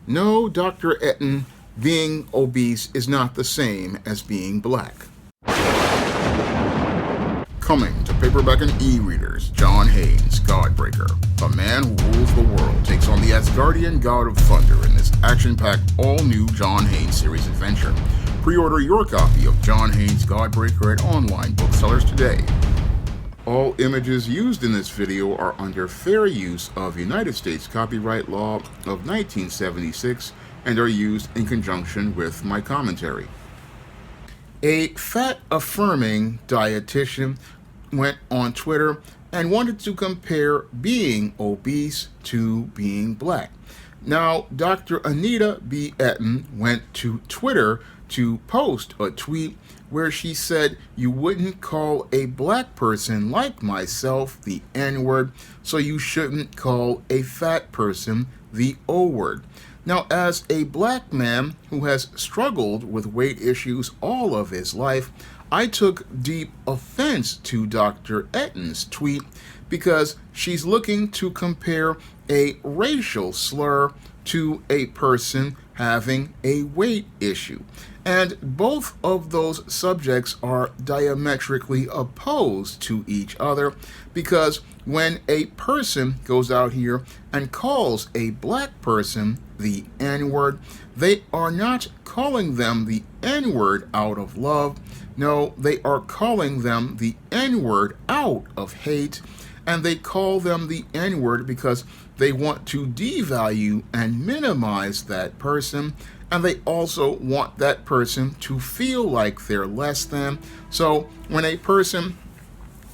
No, Dr. Etten, being obese is not the same as being black. Coming to paperback and e-readers, John Haynes, Godbreaker. A man who rules the world takes on the Asgardian god of thunder in this action-packed, all-new John Haynes series adventure. Pre-order your copy of John Haynes, Godbreaker at online booksellers today. All images used in this video are under fair use of United States copyright law of 1976 and are used in conjunction with my commentary. A fat-affirming dietitian went on Twitter and wanted to compare being obese to being black. Now, Dr. Anita B. Etten went to Twitter to post a tweet where she said, "You wouldn't call a black person like myself the N-word, so you shouldn't call a fat person the O-word." Now, as a black man who has struggled with weight issues all of his life, I took deep offense to Dr. Etten's tweet because she's looking to compare a racial slur to a person having a weight issue. And both of those subjects are diametrically opposed to each other, because when a person goes out here and calls a black person the N-word, they are not calling them the N-word out of love. No, they are calling them the N-word out of hate, and they call them the N-word because they want to devalue and minimize that person, and they also want that person to feel like they're less than. So when a person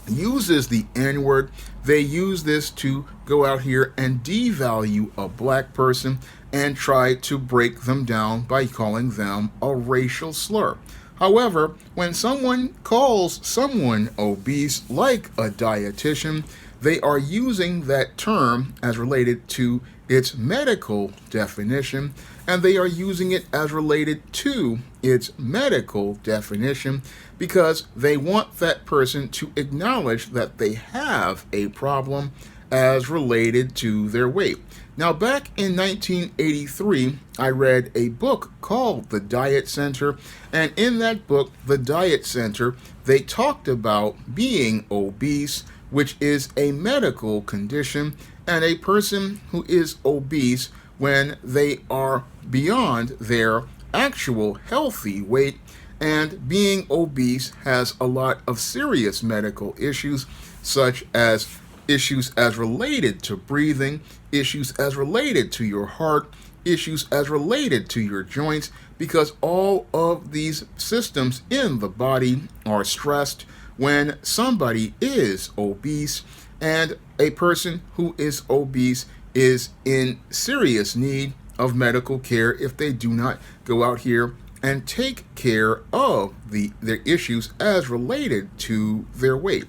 uses the N-word, they use this to go out here and devalue a black person and try to break them down by calling them a racial slur. However, when someone calls someone obese, like a dietitian, they are using that term as related to its medical definition, and they are using it as related to its medical definition because they want that person to acknowledge that they have a problem as related to their weight. Now, back in 1983, I read a book called The Diet Center, and in that book, The Diet Center, they talked about being obese, which is a medical condition, and a person who is obese when they are beyond their actual healthy weight. And being obese has a lot of serious medical issues, such as issues as related to breathing, issues as related to your heart, issues as related to your joints, because all of these systems in the body are stressed when somebody is obese, and a person who is obese is in serious need of medical care if they do not go out here and take care of their issues as related to their weight.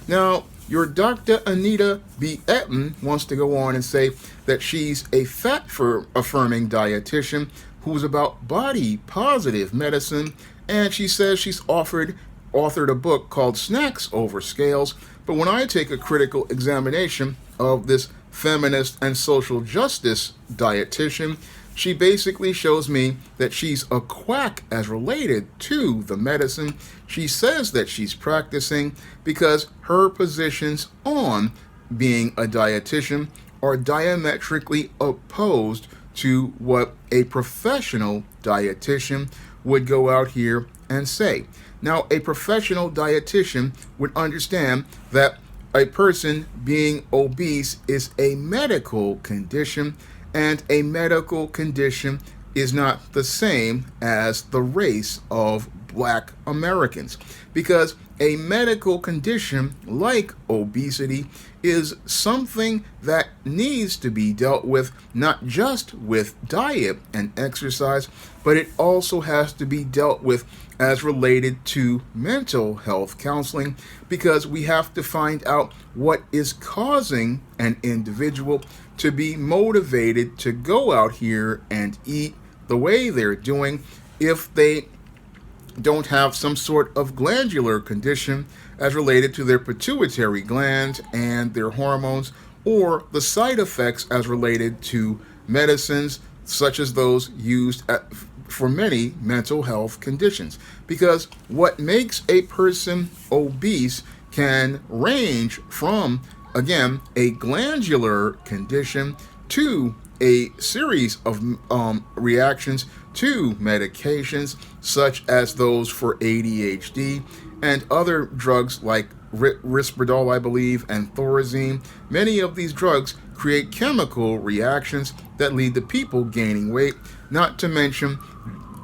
Now, your Dr. Anita B. Etten wants to go on and say that she's a fat-affirming dietitian who's about body-positive medicine, and she says she's authored a book called Snacks Over Scales. But when I take a critical examination of this feminist and social justice dietitian, she basically shows me that she's a quack as related to the medicine she says that she's practicing, because her positions on being a dietitian are diametrically opposed to what a professional dietitian would go out here and say. Now, a professional dietitian would understand that a person being obese is a medical condition, and a medical condition is not the same as the race of Black Americans, because a medical condition like obesity is something that needs to be dealt with not just with diet and exercise, but it also has to be dealt with as related to mental health counseling, because we have to find out what is causing an individual to be motivated to go out here and eat the way they're doing if they don't have some sort of glandular condition as related to their pituitary gland and their hormones, or the side effects as related to medicines such as those used for many mental health conditions. Because what makes a person obese can range from, again, a glandular condition to a series of reactions to medications, such as those for ADHD and other drugs like Risperdal, I believe, and Thorazine. Many of these drugs create chemical reactions that lead to people gaining weight, not to mention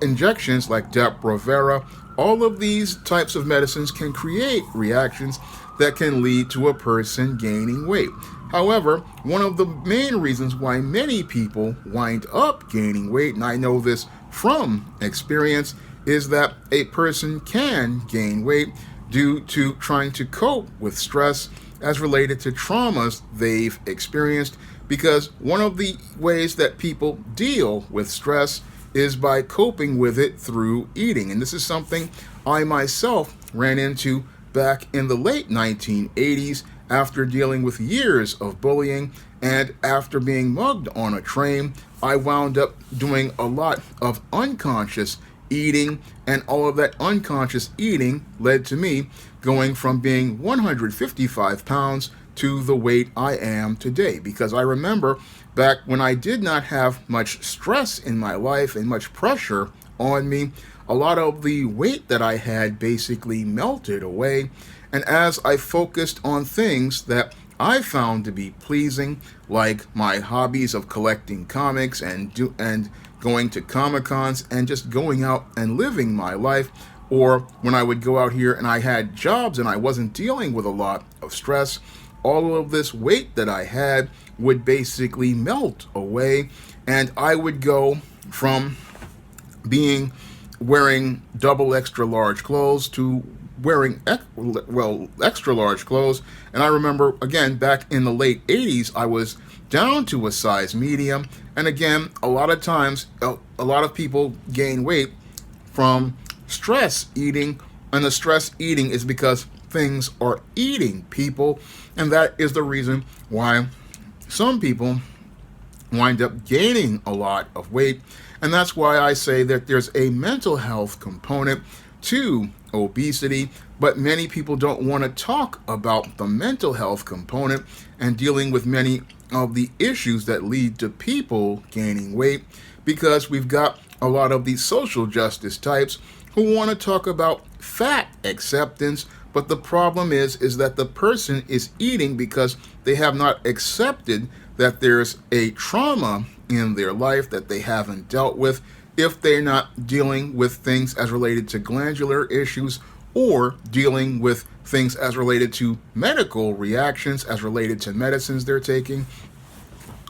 injections like Depo-Provera. All of these types of medicines can create reactions that can lead to a person gaining weight. However, one of the main reasons why many people wind up gaining weight, and I know this from experience, is that a person can gain weight due to trying to cope with stress as related to traumas they've experienced. Because one of the ways that people deal with stress is by coping with it through eating. And this is something I myself ran into back in the late 1980s after dealing with years of bullying, and after being mugged on a train. I wound up doing a lot of unconscious eating, and all of that unconscious eating led to me going from being 155 pounds to the weight I am today. Because I remember back when I did not have much stress in my life and much pressure on me, a lot of the weight that I had basically melted away. And as I focused on things that I found to be pleasing, like my hobbies of collecting comics and going to Comic-Cons and just going out and living my life, or when I would go out here and I had jobs and I wasn't dealing with a lot of stress, all of this weight that I had would basically melt away, and I would go from wearing double extra large clothes to wearing extra large clothes. And I remember, again, back in the late 80s, I was down to a size medium. And again, a lot of times, a lot of people gain weight from stress eating, and the stress eating is because things are eating people, and that is the reason why some people wind up gaining a lot of weight. And that's why I say that there's a mental health component to obesity, but many people don't want to talk about the mental health component and dealing with many of the issues that lead to people gaining weight, because we've got a lot of these social justice types who want to talk about fat acceptance, but the problem is that the person is eating because they have not accepted that there's a trauma in their life that they haven't dealt with, if they're not dealing with things as related to glandular issues, or dealing with things as related to medical reactions, as related to medicines they're taking.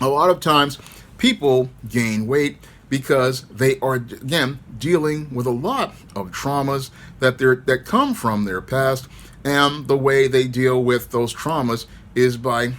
A lot of times people gain weight because they are, again, dealing with a lot of traumas that come from their past, and the way they deal with those traumas is by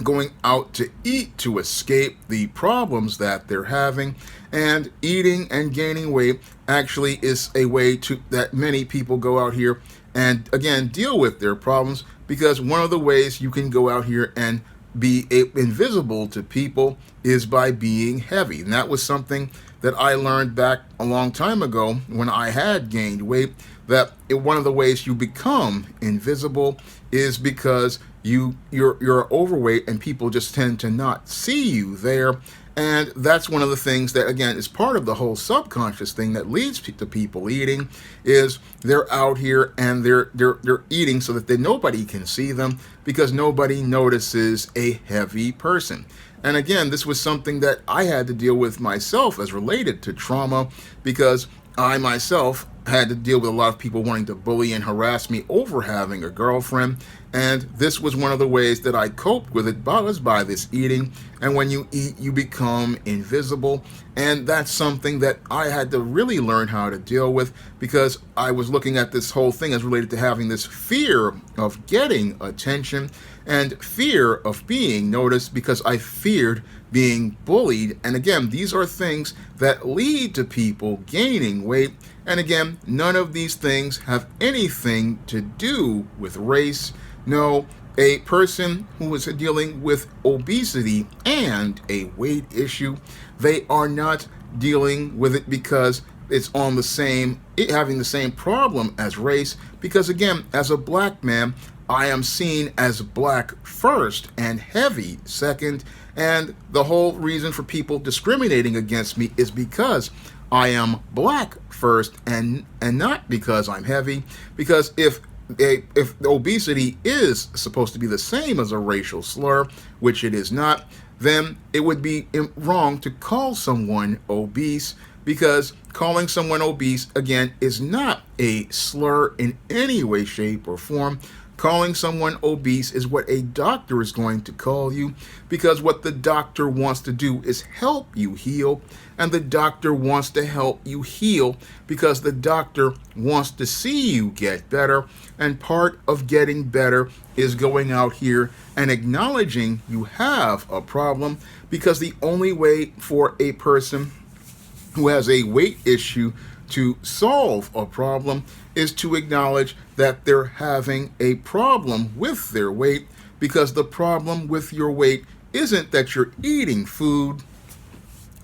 going out to eat to escape the problems that they're having. And eating and gaining weight actually is a way that many people go out here and, again, deal with their problems, because one of the ways you can go out here and be invisible to people is by being heavy. And that was something that I learned back a long time ago when I had gained weight, that one of the ways you become invisible is because you're overweight and people just tend to not see you there. And that's one of the things that, again, is part of the whole subconscious thing that leads to people eating, is they're out here and they're eating so that nobody can see them, because nobody notices a heavy person. And again, this was something that I had to deal with myself as related to trauma, because I myself had to deal with a lot of people wanting to bully and harass me over having a girlfriend. And this was one of the ways that I coped with it, was by this eating. And when you eat, you become invisible. And that's something that I had to really learn how to deal with, because I was looking at this whole thing as related to having this fear of getting attention and fear of being noticed, because I feared being bullied. And again, these are things that lead to people gaining weight. And again, none of these things have anything to do with race. No, A person who is dealing with obesity and a weight issue, they are not dealing with it because it's on the same, it having the same problem as race. Because again, as a black man, I am seen as black first and heavy second. And the whole reason for people discriminating against me is because I am black first and not because I'm heavy. Because if obesity is supposed to be the same as a racial slur, which it is not, then it would be wrong to call someone obese, because calling someone obese, again, is not a slur in any way, shape, or form. Calling someone obese is what a doctor is going to call you, because what the doctor wants to do is help you heal, and the doctor wants to help you heal because the doctor wants to see you get better, and part of getting better is going out here and acknowledging you have a problem, because the only way for a person who has a weight issue to solve a problem is to acknowledge that they're having a problem with their weight, because the problem with your weight isn't that you're eating food.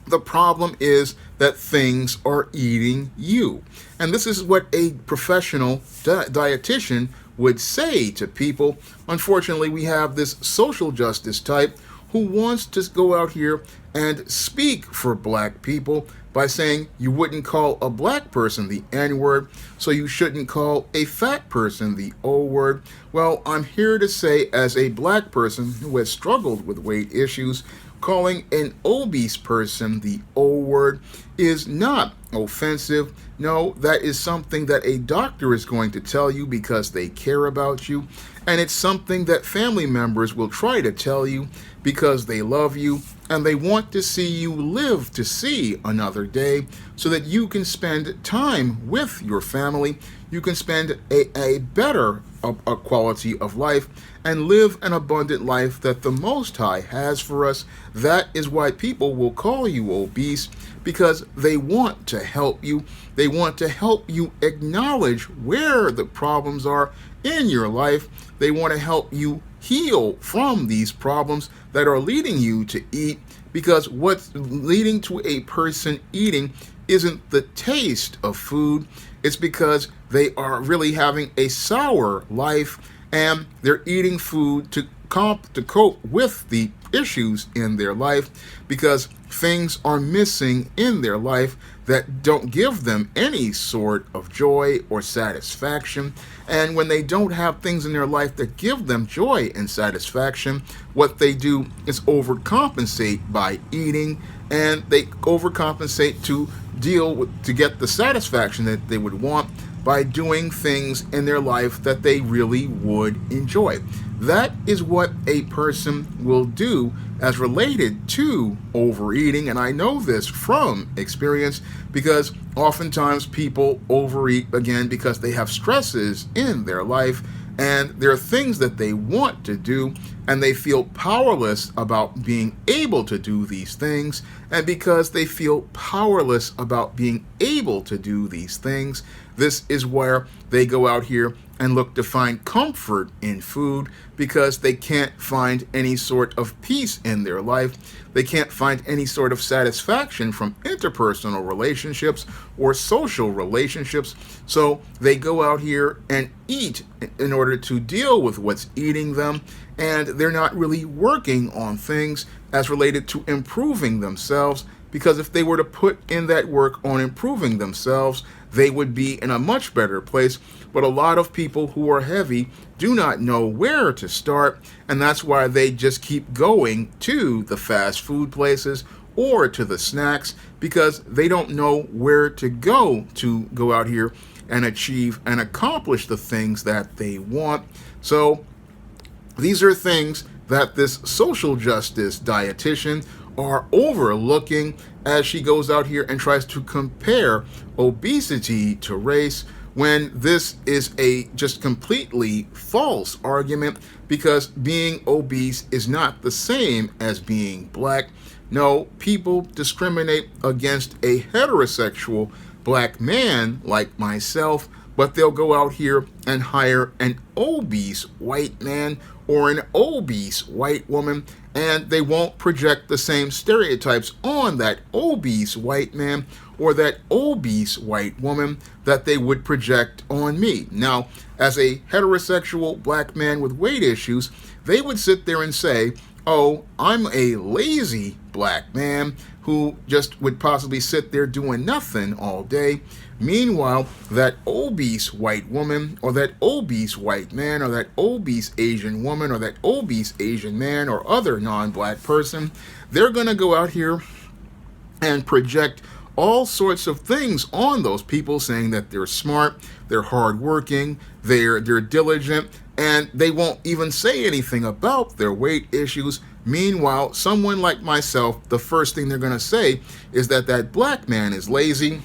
The problem is that things are eating you. And this is what a professional dietitian would say to people. Unfortunately, we have this social justice type who wants to go out here and speak for black people by saying you wouldn't call a black person the N-word, so you shouldn't call a fat person the O-word. Well, I'm here to say, as a black person who has struggled with weight issues, calling an obese person the O-word is not offensive. No, that is something that a doctor is going to tell you because they care about you. And it's something that family members will try to tell you because they love you and they want to see you live to see another day, so that you can spend time with your family. You can spend a better a quality of life and live an abundant life that the Most High has for us. That is why people will call you obese, because they want to help you. They want to help you acknowledge where the problems are in your life. They want to help you heal from these problems that are leading you to eat, because what's leading to a person eating isn't the taste of food. It's because they are really having a sour life and they're eating food to cope with the issues in their life, because things are missing in their life that don't give them any sort of joy or satisfaction. And when they don't have things in their life that give them joy and satisfaction, what they do is overcompensate by eating, and they overcompensate to get the satisfaction that they would want by doing things in their life that they really would enjoy. That is what a person will do as related to overeating, and I know this from experience, because oftentimes people overeat, again, because they have stresses in their life and there are things that they want to do and they feel powerless about being able to do these things. And because they feel powerless about being able to do these things, this is where they go out here and look to find comfort in food, because they can't find any sort of peace in their life. They can't find any sort of satisfaction from interpersonal relationships or social relationships. So they go out here and eat in order to deal with what's eating them, and they're not really working on things as related to improving themselves, because if they were to put in that work on improving themselves, they would be in a much better place. But a lot of people who are heavy do not know where to start, and that's why they just keep going to the fast food places or to the snacks, because they don't know where to go out here and achieve and accomplish the things that they want. So these are things that this social justice dietitian are overlooking as she goes out here and tries to compare obesity to race, when this is a just completely false argument, because being obese is not the same as being black. No, people discriminate against a heterosexual black man like myself but they'll go out here and hire an obese white man or an obese white woman, and they won't project the same stereotypes on that obese white man or that obese white woman that they would project on me. Now, as a heterosexual black man with weight issues, they would sit there and say, oh, I'm a lazy black man who just would possibly sit there doing nothing all day. Meanwhile, that obese white woman or that obese white man or that obese Asian woman or that obese Asian man or other non-black person, they're going to go out here and project all sorts of things on those people, saying that they're smart, they're hardworking, they're diligent, and they won't even say anything about their weight issues. Meanwhile, someone like myself, the first thing they're going to say is that that black man is lazy.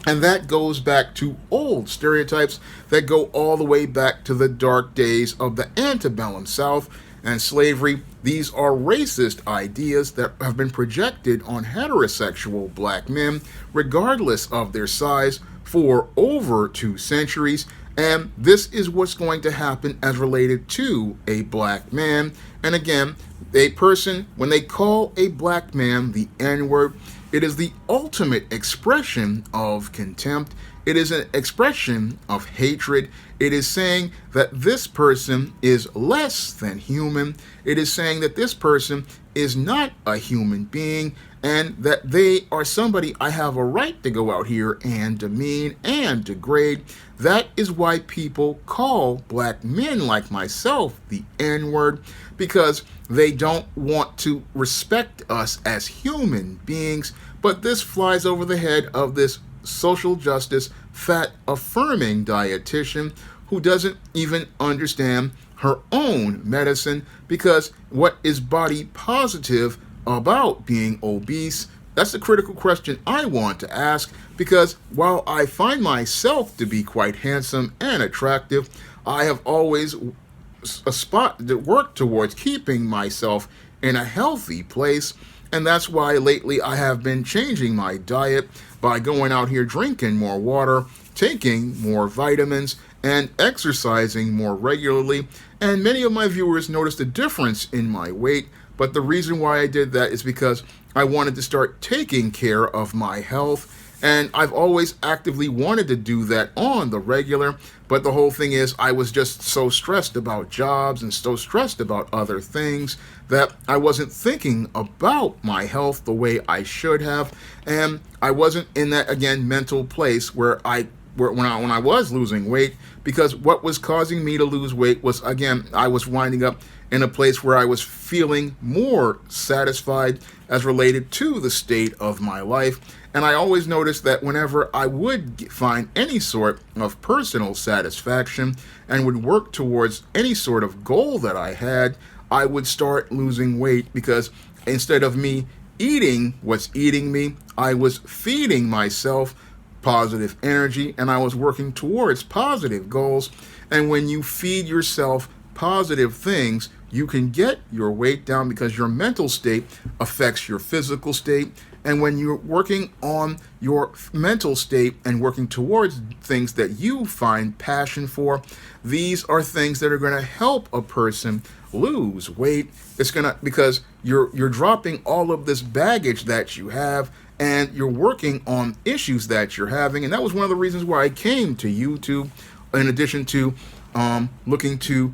And that goes back to old stereotypes that go all the way back to the dark days of the antebellum South and slavery. These are racist ideas that have been projected on heterosexual black men, regardless of their size, for over 2 centuries. And this is what's going to happen as related to a black man. And again, a person, when they call a black man the N-word, it is the ultimate expression of contempt. It is an expression of hatred. It is saying that this person is less than human. It is saying that this person is not a human being and that they are somebody I have a right to go out here and demean and degrade. That is why people call black men like myself the N-word, because they don't want to respect us as human beings. But this flies over the head of this social justice, fat affirming dietitian who doesn't even understand her own medicine, because what is body positive about being obese? That's the critical question I want to ask, because while I find myself to be quite handsome and attractive, I have always worked towards keeping myself in a healthy place. And that's why lately I have been changing my diet by going out here drinking more water, taking more vitamins, and exercising more regularly. And many of my viewers noticed a difference in my weight. But the reason why I did that is because I wanted to start taking care of my health. And I've always actively wanted to do that on the regular. But the whole thing is I was just so stressed about jobs and so stressed about other things that I wasn't thinking about my health the way I should have. And I wasn't in that, again, mental place where when I was losing weight, because what was causing me to lose weight was, again, I was winding up in a place where I was feeling more satisfied as related to the state of my life. And I always noticed that whenever I would find any sort of personal satisfaction and would work towards any sort of goal that I had, I would start losing weight, because instead of me eating what's eating me, I was feeding myself positive energy and I was working towards positive goals. And when you feed yourself positive things, you can get your weight down, because your mental state affects your physical state. And when you're working on your mental state and working towards things that you find passion for, these are things that are going to help a person lose weight. It's going to, because you're dropping all of this baggage that you have, and you're working on issues that you're having. And that was one of the reasons why I came to YouTube, in addition to looking to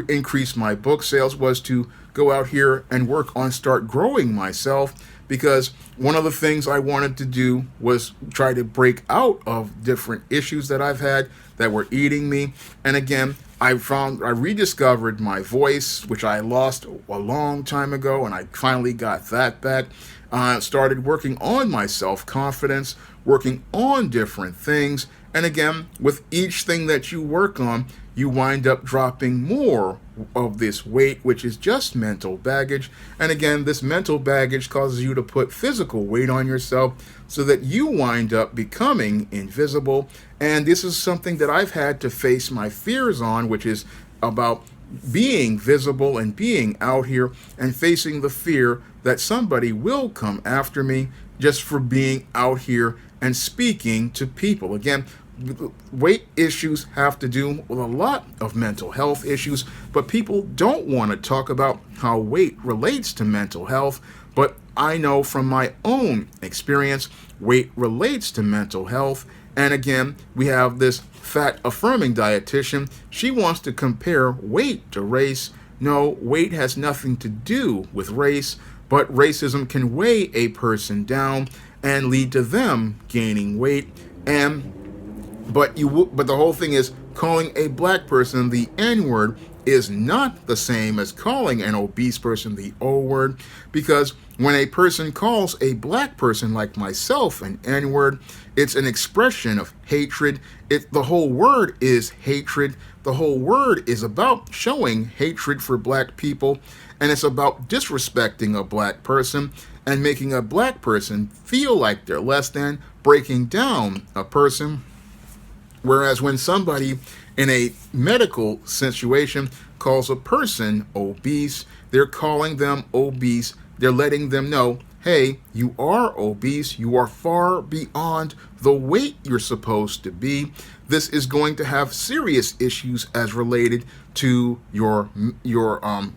increase my book sales, was to go out here and work on start growing myself. Because one of the things I wanted to do was try to break out of different issues that I've had that were eating me. And again, I rediscovered my voice, which I lost a long time ago, and I finally got that back. Started working on my self-confidence, working on different things. And again, with each thing that you work on, you wind up dropping more of this weight, which is just mental baggage. And again, this mental baggage causes you to put physical weight on yourself so that you wind up becoming invisible. And this is something that I've had to face my fears on, which is about being visible and being out here and facing the fear that somebody will come after me just for being out here and speaking to people. Again, weight issues have to do with a lot of mental health issues, but people don't want to talk about how weight relates to mental health. But I know from my own experience, weight relates to mental health. And again, we have this fat affirming dietitian. She wants to compare weight to race. No, weight has nothing to do with race, but racism can weigh a person down and lead to them gaining weight. But the whole thing is, calling a black person the N-word is not the same as calling an obese person the O-word, because when a person calls a black person like myself an N-word, it's an expression of hatred. The whole word is hatred. The whole word is about showing hatred for black people, and it's about disrespecting a black person and making a black person feel like they're less than, breaking down a person. Whereas when somebody in a medical situation calls a person obese, they're calling them obese. They're letting them know, hey, you are obese. You are far beyond the weight you're supposed to be. This is going to have serious issues as related to your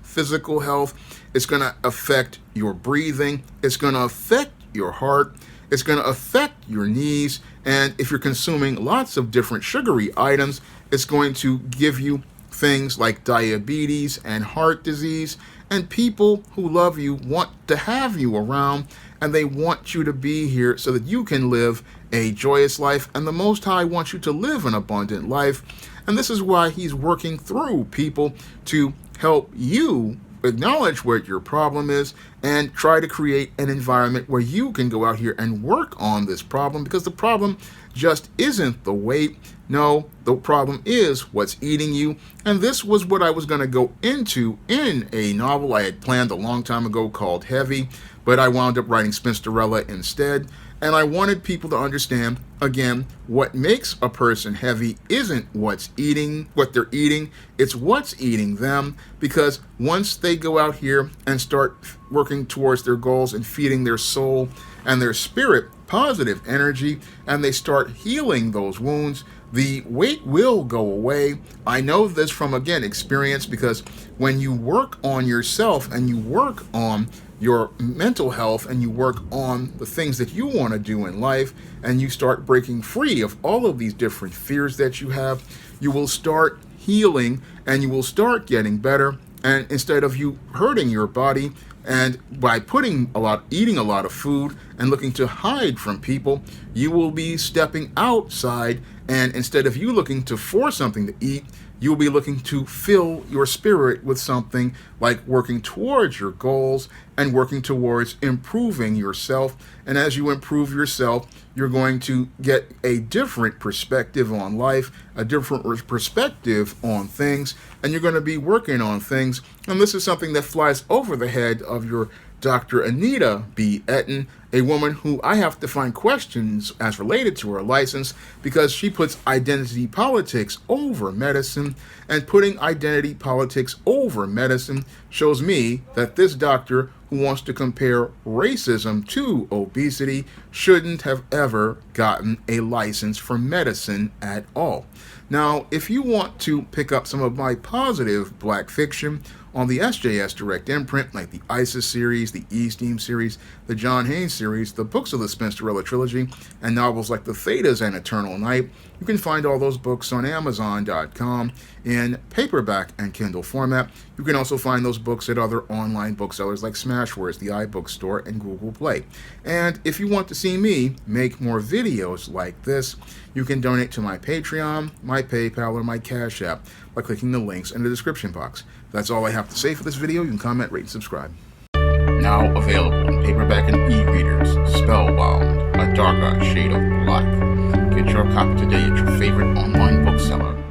physical health. It's going to affect your breathing. It's going to affect your heart. It's going to affect your knees. And if you're consuming lots of different sugary items, it's going to give you things like diabetes and heart disease. And people who love you want to have you around, and they want you to be here so that you can live a joyous life. And the Most High wants you to live an abundant life. And this is why he's working through people to help you acknowledge what your problem is and try to create an environment where you can go out here and work on this problem, because the problem just isn't the weight. No, the problem is what's eating you. And this was what I was going to go into in a novel I had planned a long time ago called Heavy, but I wound up writing Spinsterella instead. And I wanted people to understand, again, what makes a person heavy isn't what they're eating, it's what's eating them. Because once they go out here and start working towards their goals and feeding their soul and their spirit positive energy, and they start healing those wounds, the weight will go away. I know this from, again, experience, because when you work on yourself and you work on your mental health and you work on the things that you want to do in life, and you start breaking free of all of these different fears that you have, you will start healing and you will start getting better. And instead of you hurting your body and by eating a lot of food and looking to hide from people, you will be stepping outside, and instead of you looking to force something to eat, you'll be looking to fill your spirit with something like working towards your goals and working towards improving yourself. And as you improve yourself, you're going to get a different perspective on life, a different perspective on things, and you're going to be working on things. And this is something that flies over the head of your Dr. Anita B. Etten, a woman who I have to find questions as related to her license, because she puts identity politics over medicine, and putting identity politics over medicine shows me that this doctor who wants to compare racism to obesity shouldn't have ever gotten a license for medicine at all. Now, if you want to pick up some of my positive black fiction on the SJS Direct imprint, like the ISIS series, the E-Steam series, the John Haynes series, the books of the Spinsterella trilogy, and novels like The Thetas and Eternal Night, you can find all those books on Amazon.com in paperback and Kindle format. You can also find those books at other online booksellers like Smashwords, the iBookstore, and Google Play. And if you want to see me make more videos like this, you can donate to my Patreon, my PayPal, or my Cash App by clicking the links in the description box. That's all I have to say for this video. You can comment, rate, and subscribe. Now available in paperback and e-readers, Spellbound, A Darker Shade of Black. Get your copy today at your favorite online bookseller.